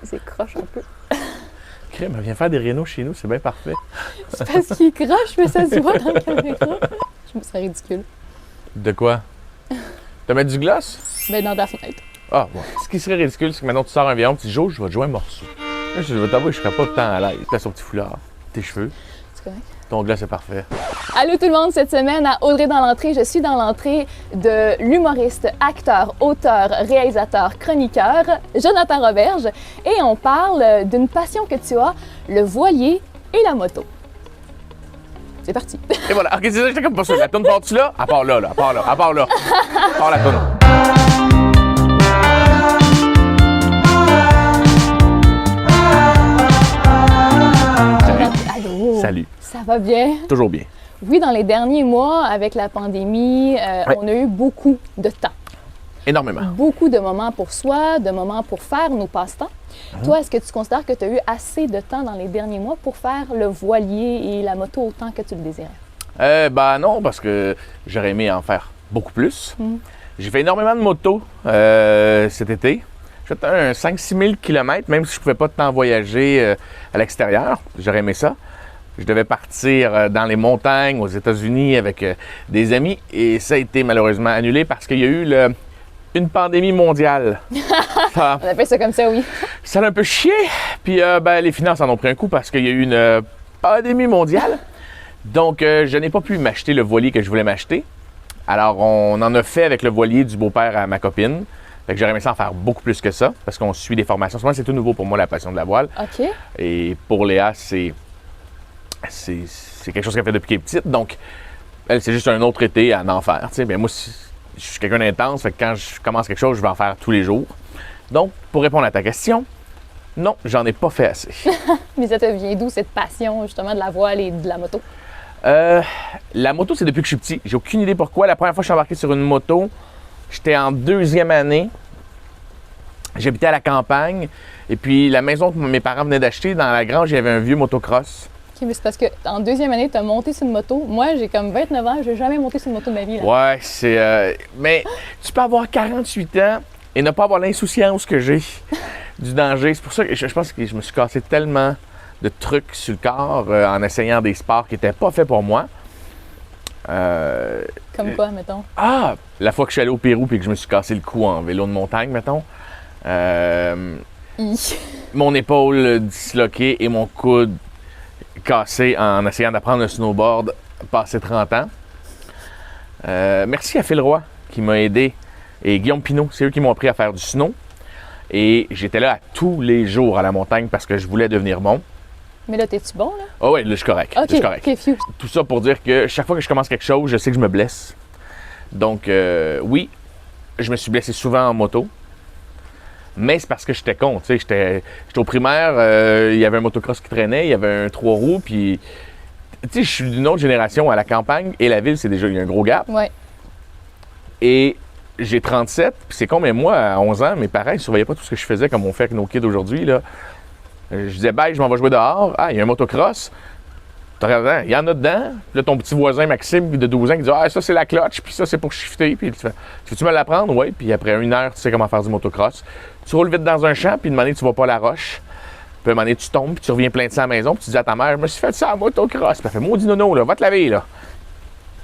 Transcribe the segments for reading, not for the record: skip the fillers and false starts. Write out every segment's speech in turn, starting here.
C'est croche un peu. Crème, viens faire des rénaux chez nous, c'est bien parfait. C'est parce qu'il est croche, mais ça se voit dans la caméra. Je me serais ridicule. De quoi? Te mettre du gloss? Ben, dans ta fenêtre. Ah, bon. Ce qui serait ridicule, c'est que maintenant tu sors un viande, tu dis, Jo, je vais te jouer un morceau. Là, je vais t'avouer, je serais pas tant à l'aise. T'as son petit foulard, tes cheveux, C'est correct? ton gloss est parfait. Allô tout le monde, cette semaine à Audrey dans l'entrée, je suis dans l'entrée de l'humoriste, acteur, auteur, réalisateur, chroniqueur, Jonathan Roberge, et on parle d'une passion que tu as, le voilier et la moto. C'est parti. Et voilà, ok, c'est ça, j'étais comme pas sûr. La tourne part-tu là? À part là, à part là, à part là. À part la tourne. Allô? Salut. Ça va bien? Toujours bien. Oui, dans les derniers mois, avec la pandémie, Ouais. on a eu beaucoup de temps. Énormément. Beaucoup de moments pour soi, de moments pour faire nos passe-temps. Toi, est-ce que tu considères que tu as eu assez de temps dans les derniers mois pour faire le voilier et la moto autant que tu le désirais? Ben non, parce que j'aurais aimé en faire beaucoup plus. Mm. J'ai fait énormément de moto cet été. J'ai fait un 5-6 000 km, même si je ne pouvais pas tant voyager à l'extérieur. J'aurais aimé ça. Je devais partir dans les montagnes aux États-Unis avec des amis et ça a été malheureusement annulé parce qu'il y a eu une pandémie mondiale. Ça, On appelle ça comme ça, oui. ça a un peu chié. Puis les finances en ont pris un coup parce qu'il y a eu une pandémie mondiale. Donc, je n'ai pas pu m'acheter le voilier que je voulais m'acheter. Alors, on en a fait avec le voilier du beau-père à ma copine. Fait que j'aurais aimé ça en faire beaucoup plus que ça parce qu'on suit des formations. Souvent, c'est tout nouveau pour moi, la passion de la voile. OK. Et pour Léa, c'est quelque chose qu'elle fait depuis qu'elle est petite. Donc, elle, c'est juste un autre été à en faire. Tu sais, bien, moi, je suis quelqu'un d'intense. Fait que quand je commence quelque chose, je vais en faire tous les jours. Donc, pour répondre à ta question, non, j'en ai pas fait assez. Mais ça te vient d'où cette passion, justement, de la voile et de la moto? La moto, c'est depuis que je suis petit. J'ai aucune idée pourquoi. La première fois que je suis embarqué sur une moto, j'étais en 2e année. J'habitais à la campagne. Et puis, la maison que mes parents venaient d'acheter, dans la grange, il y avait un vieux motocross. OK, mais c'est parce qu'en 2e année, tu as monté sur une moto. Moi, j'ai comme 29 ans, je n'ai jamais monté sur une moto de ma vie. Là. Ouais, c'est... mais tu peux avoir 48 ans et ne pas avoir l'insouciance que j'ai du danger. C'est pour ça que je pense que je me suis cassé tellement de trucs sur le corps en essayant des sports qui n'étaient pas faits pour moi. Comme quoi, mettons? Ah! La fois que je suis allé au Pérou et que je me suis cassé le cou en vélo de montagne, mettons. Mon épaule disloquée et mon coude cassé en essayant d'apprendre le snowboard passé 30 ans. Merci à Phil Roy qui m'a aidé et Guillaume Pinault, c'est eux qui m'ont appris à faire du snow. Et j'étais là tous les jours à la montagne parce que je voulais devenir bon. Mais là, t'es-tu bon, là? Ah ouais, là, je suis correct. Là, OK, je suis correct. OK, phew. Tout ça pour dire que chaque fois que je commence quelque chose, je sais que je me blesse. Donc, oui, je me suis blessé souvent en moto. Mais c'est parce que j'étais con, tu sais. J'étais au primaire, il y avait un motocross qui traînait, il y avait un 3 roues, puis... Tu sais, je suis d'une autre génération. À la campagne et la ville, c'est déjà... Il y a un gros gap. Ouais. Et j'ai 37, puis c'est con, mais moi, à 11 ans, mes parents, ils surveillaient pas tout ce que je faisais comme on fait avec nos kids aujourd'hui, là. Je disais, bye, je m'en vais jouer dehors. Ah, il y a un motocross. Tu regardes, il y en a dedans. Puis là, ton petit voisin Maxime de 12 ans qui dit, ah, ça, c'est la clutch, puis ça, c'est pour shifter. Puis tu fais, veux-tu me l'apprendre? Oui. Puis après 1 heure, tu sais comment faire du motocross. Tu roules vite dans un champ, puis une année, tu vas pas à la roche. Puis une année, tu tombes, puis tu reviens plein de sang à la maison, puis tu dis à ta mère, je me suis fait ça en motocross. Puis elle fait, maudit nono, là, va te laver, là.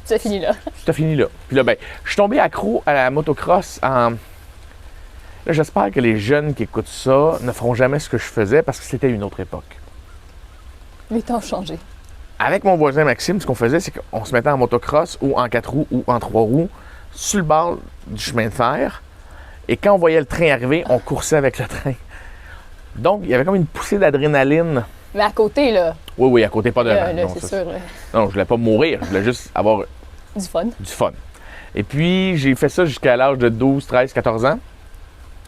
Ça finit là. T'as fini là. Puis là, ben, je suis tombé accro à la motocross en. Là, j'espère que les jeunes qui écoutent ça ne feront jamais ce que je faisais parce que c'était une autre époque. Les temps ont changé. Avec mon voisin Maxime, ce qu'on faisait, c'est qu'on se mettait en motocross ou en 4 roues ou en 3 roues sur le bord du chemin de fer. Et quand on voyait le train arriver, on coursait avec le train. Donc, il y avait comme une poussée d'adrénaline. Mais à côté, là, Oui, oui, à côté, pas devant. là, Non, c'est ça, sûr, là, non, je voulais pas mourir. Je voulais juste avoir du fun. du fun. Et puis, j'ai fait ça jusqu'à l'âge de 12, 13, 14 ans.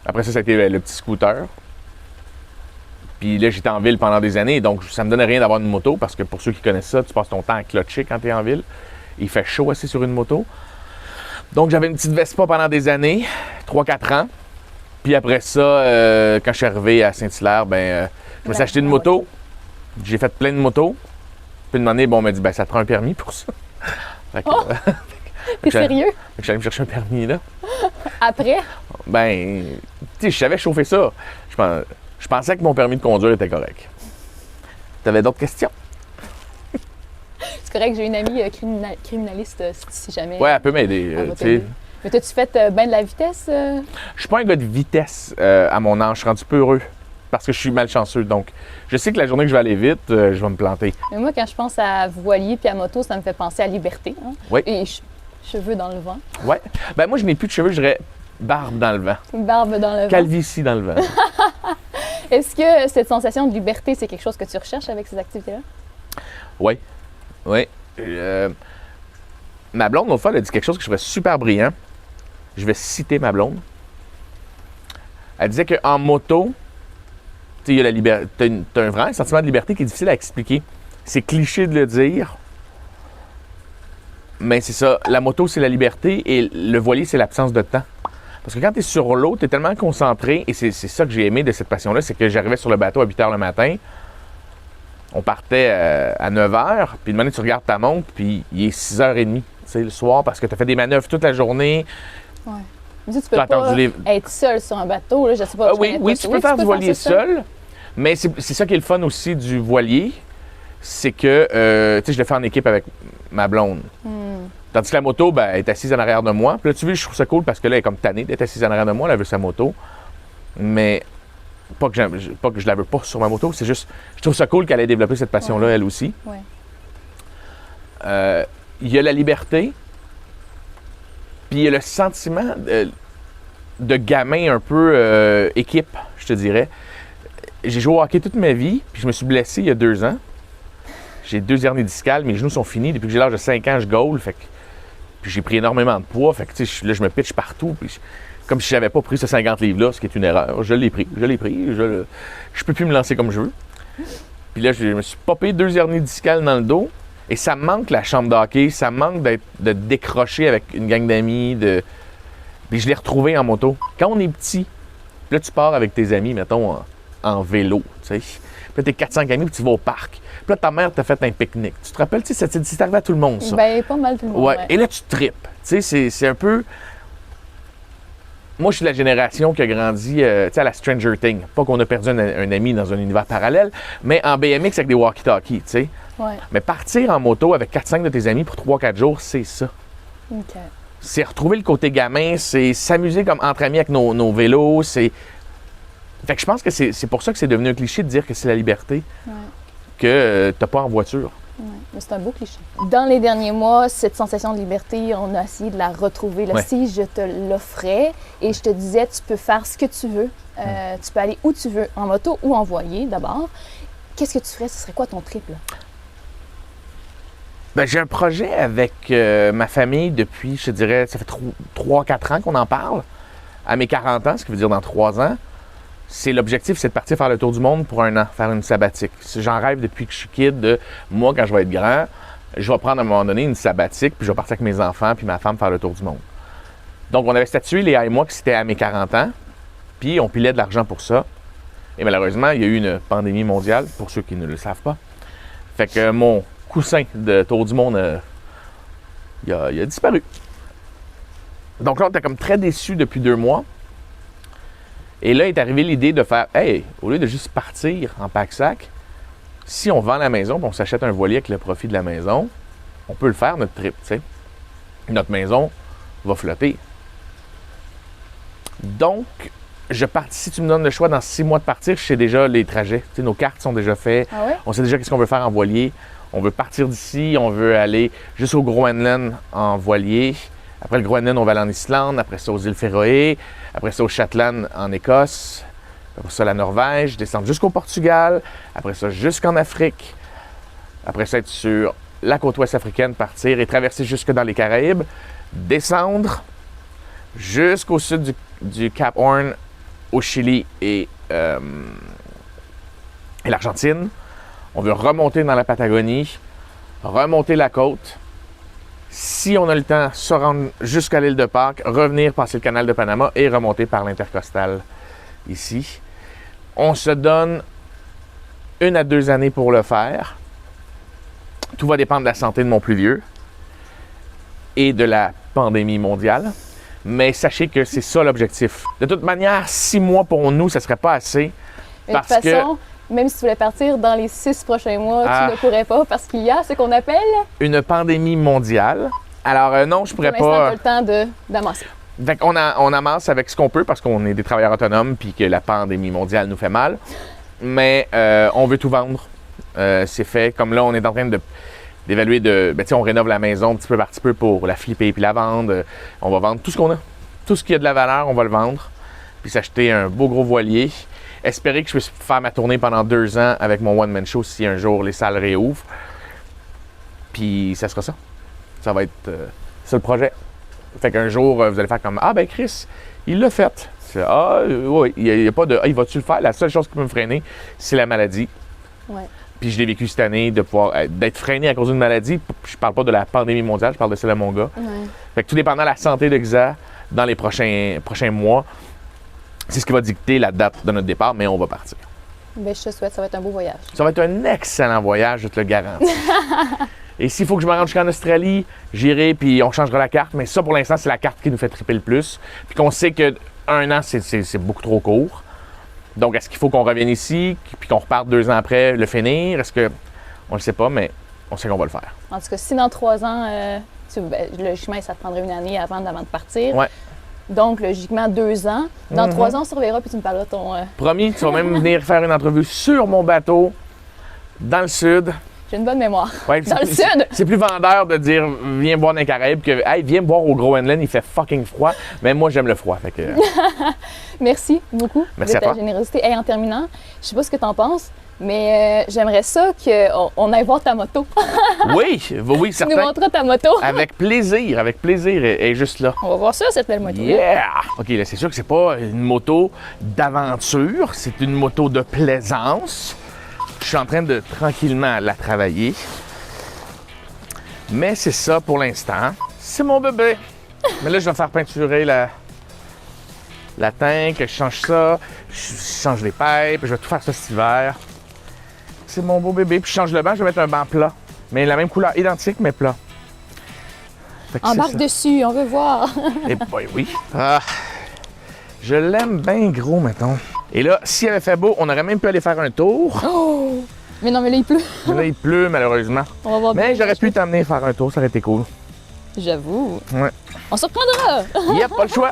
Après ça, ça a été le petit scooter. Puis là, j'étais en ville pendant des années, donc ça me donnait rien d'avoir une moto parce que pour ceux qui connaissent ça, tu passes ton temps à clutcher quand tu es en ville. Il fait chaud assis sur une moto. Donc, j'avais une petite Vespa pendant des années, 3-4 ans. Puis après ça, quand je suis arrivé à Saint-Hilaire, je me suis acheté une moto. J'ai fait plein de motos. Puis une année, on m'a dit, ça te prend un permis pour ça. Fait que, T'es sérieux? fait que j'allais me chercher un permis, là. Après? Tu sais, je savais chauffer ça. Je pense, Je pensais que mon permis de conduire était correct. T'avais d'autres questions? C'est correct, j'ai une amie criminaliste, si jamais. Ouais, elle peut m'aider. Elle va Tu sais. t'aider. Mais t'as-tu fait bien de la vitesse? Je suis pas un gars de vitesse à mon âge. Je suis rendu peu heureux parce que je suis malchanceux. Donc, je sais que la journée que je vais aller vite, je vais me planter. Mais moi, quand je pense à voilier puis à moto, ça me fait penser à liberté. Hein? Oui. Et cheveux dans le vent. Ouais. Ben moi, je n'ai plus de cheveux, je dirais barbe dans le vent. Barbe dans le vent. Calvitie dans le vent. Est-ce que cette sensation de liberté, c'est quelque chose que tu recherches avec ces activités-là? Oui. Oui. Ma blonde, l'autre fois, elle a dit quelque chose que je trouvais super brillant. Je vais citer ma blonde. Elle disait qu'en moto, tu sais, il y a la liberté. T'as un vrai sentiment de liberté qui est difficile à expliquer. C'est cliché de le dire. Mais c'est ça. La moto, c'est la liberté et le voilier, c'est l'absence de temps. Parce que quand tu es sur l'eau, tu es tellement concentré, et c'est ça que j'ai aimé de cette passion-là, c'est que j'arrivais sur le bateau à 8 h le matin. On partait à 9 h, puis de manière tu regardes ta montre, puis il est 6 h 30 le soir, parce que tu as fait des manœuvres toute la journée. Ouais. Mais tu peux pas être seul sur un bateau, là, je sais pas. Oui, tu peux faire du voilier seul, mais c'est ça qui est le fun aussi du voilier, c'est que, tu sais, je le fais en équipe avec ma blonde. Tandis que la moto, ben, elle est assise en arrière de moi. Puis là, tu vois, je trouve ça cool parce que là, elle est comme tannée d'être assise en arrière de moi. Elle veut sa moto. Mais pas que je la veux pas sur ma moto. C'est juste, je trouve ça cool qu'elle ait développé cette passion-là, elle aussi. Ouais. Il y a la liberté. Puis il y a le sentiment de gamin un peu équipe, je te dirais. J'ai joué au hockey toute ma vie. Puis je me suis blessé il y a 2 ans. J'ai 2 hernies discales. Mes genoux sont finis. Depuis que j'ai l'âge de 5 ans, je goal. Fait que puis j'ai pris énormément de poids, fait que là, je me pitche partout. Puis comme si je n'avais pas pris ce 50 livres-là, ce qui est une erreur. Je l'ai pris. Je peux plus me lancer comme je veux. Puis là, je me suis popé 2 hernies discales dans le dos. Et ça me manque la chambre de hockey, ça me manque de décrocher avec une gang d'amis. Puis je l'ai retrouvé en moto. Quand on est petit, puis là, tu pars avec tes amis, mettons, en vélo, tu sais. Puis là, t'es 400 amis, puis tu vas au parc. Puis là, ta mère t'a fait un pique-nique. Tu te rappelles, tu sais, c'est arrivé à tout le monde, ça. Ben, pas mal tout le monde. Ouais. Et là, tu tripes. Tu sais, c'est un peu... Moi, je suis de la génération qui a grandi, tu sais, à la Stranger Things. Pas qu'on a perdu un ami dans un univers parallèle, mais en BMX avec des walkie-talkies, tu sais. Ouais. Mais partir en moto avec 4-5 de tes amis pour 3-4 jours, c'est ça. OK. C'est retrouver le côté gamin, c'est s'amuser comme entre amis avec nos vélos, c'est... Fait que je pense que c'est pour ça que c'est devenu un cliché de dire que c'est la liberté que t'as pas en voiture. Ouais. Mais c'est un beau cliché. Dans les derniers mois, cette sensation de liberté, on a essayé de la retrouver. Là, si je te l'offrais et je te disais, tu peux faire ce que tu veux, tu peux aller où tu veux, en moto ou en voilier d'abord, qu'est-ce que tu ferais? Ce serait quoi ton trip, là? Ben, j'ai un projet avec ma famille depuis, je te dirais, ça fait 3-4 ans qu'on en parle. À mes 40 ans, ce qui veut dire dans 3 ans. L'objectif, c'est de partir faire le tour du monde pour 1 an, faire une sabbatique. J'en rêve depuis que je suis kid de, moi, quand je vais être grand, je vais prendre à un moment donné une sabbatique, puis je vais partir avec mes enfants puis ma femme faire le tour du monde. Donc, on avait statué, Léa et moi, que c'était à mes 40 ans, puis on pilait de l'argent pour ça. Et malheureusement, il y a eu une pandémie mondiale, pour ceux qui ne le savent pas. Fait que mon coussin de tour du monde, il a disparu. Donc là, on était comme très déçus depuis 2 mois. Et là est arrivée l'idée de faire, hey, au lieu de juste partir en pack-sac, si on vend la maison et on s'achète un voilier avec le profit de la maison, on peut le faire, notre trip, tu sais. Notre maison va flotter. Donc, si tu me donnes le choix dans 6 mois de partir, je sais déjà les trajets. Tu sais, nos cartes sont déjà faites. Ah ouais? On sait déjà qu'est-ce qu'on veut faire en voilier. On veut partir d'ici, on veut aller jusqu'au Groenland en voilier. Après le Groenland, on va aller en Islande. Après ça, aux îles Féroé. Après ça, au Shetland, en Écosse. Après ça, la Norvège. Descendre jusqu'au Portugal. Après ça, jusqu'en Afrique. Après ça, être sur la côte ouest africaine, partir et traverser jusque dans les Caraïbes. Descendre jusqu'au sud du Cap Horn, au Chili et l'Argentine. On veut remonter dans la Patagonie, remonter la côte. Si on a le temps, se rendre jusqu'à l'île de Pâques, revenir passer le canal de Panama et remonter par l'intercostal ici. On se donne 1 à 2 années pour le faire. Tout va dépendre de la santé de mon plus vieux et de la pandémie mondiale. Mais sachez que c'est ça l'objectif. De toute manière, 6 mois pour nous, ça ne serait pas assez Mais de toute façon, même si tu voulais partir dans les 6 prochains mois, tu ne pourrais pas parce qu'il y a ce qu'on appelle une pandémie mondiale. Alors non, je pourrais pour pas. Pour l'instant, tu as le temps d'amasser. Fait qu'on on amasse avec ce qu'on peut parce qu'on est des travailleurs autonomes puis que la pandémie mondiale nous fait mal. Mais on veut tout vendre. C'est fait. Comme là, on est en train d'évaluer on rénove la maison petit peu par petit peu pour la flipper puis la vendre. On va vendre tout ce qu'on a. Tout ce qui a de la valeur, on va le vendre. Puis s'acheter un beau gros voilier. Espérer que je puisse faire ma tournée pendant 2 ans avec mon one-man show si un jour les salles réouvrent. Puis ça sera ça. Ça va être ça le projet. Fait qu'un jour, vous allez faire comme « Ah ben Chris, il l'a fait. » Ah oui, il n'y a pas de « Ah, il va-tu le faire? » La seule chose qui peut me freiner, c'est la maladie. Ouais. Puis je l'ai vécu cette année, d'être freiné à cause d'une maladie. Je parle pas de la pandémie mondiale, je parle de celle de mon gars. Ouais. Fait que tout dépendant de la santé de Xa, dans les prochains mois, c'est ce qui va dicter la date de notre départ, mais on va partir. Ben, je te souhaite, ça va être un beau voyage. Ça va être un excellent voyage, je te le garantis. Et s'il faut que je me rende jusqu'en Australie, j'irai puis on changera la carte. Mais ça, pour l'instant, c'est la carte qui nous fait triper le plus. Puis qu'on sait qu'un an, c'est beaucoup trop court. Donc, est-ce qu'il faut qu'on revienne ici puis qu'on reparte 2 ans après le finir? Est-ce que... On le sait pas, mais on sait qu'on va le faire. En tout cas, si dans 3 ans, logiquement, ça te prendrait 1 année avant de partir. Ouais. Donc, logiquement, 2 ans. Dans 3 ans, on se reverra puis tu me parleras de ton... Promis, tu vas même venir faire une entrevue sur mon bateau, dans le sud. J'ai une bonne mémoire. Ouais, dans le sud! C'est plus vendeur de dire « Viens boire dans les Caraïbes » que « Hey, viens boire au Groenland, il fait fucking froid. » Mais moi, j'aime le froid. Fait que... Merci beaucoup Merci de à ta toi. générosité. Et en terminant, je sais pas ce que tu en penses, mais j'aimerais ça qu'on aille voir ta moto. Oui, Tu nous certain. montreras ta moto. Avec plaisir, elle est juste là. On va voir ça, cette belle moto. Yeah! OK, là, c'est sûr que c'est pas une moto d'aventure, c'est une moto de plaisance. Je suis en train de tranquillement la travailler. Mais c'est ça pour l'instant. C'est mon bébé. Mais là, je vais faire peinturer la tank, je change ça, je change les pipes, je vais tout faire ça cet hiver. C'est mon beau bébé. Puis je change le banc, je vais mettre un banc plat. Mais la même couleur, identique, mais plat. Fait que c'est Embarque ça. dessus, on veut voir. Eh ben oui. Ah, je l'aime bien gros, mettons. Et là, s'il avait fait beau, on aurait même pu aller faire un tour. Oh! Mais non, mais là, il pleut. Mais là, il pleut, malheureusement. On va voir Mais bien. j'aurais pu t'emmener faire un tour, ça aurait été cool. J'avoue. Ouais. On se reprendra. Yep, pas le choix.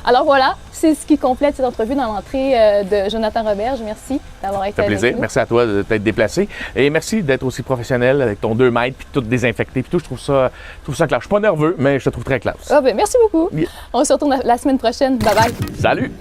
Alors voilà, c'est ce qui complète cette entrevue dans l'entrée de Jonathan Roberge. Merci d'avoir été Ça fait avec plaisir. nous. Merci à toi de t'être déplacé. Et merci d'être aussi professionnel avec ton 2 mètres puis tout désinfecté. Puis tout, je trouve ça classe. Je suis pas nerveux, mais je te trouve très classe. Ah ben, merci beaucoup. Yeah. On se retrouve la semaine prochaine. Bye bye. Salut!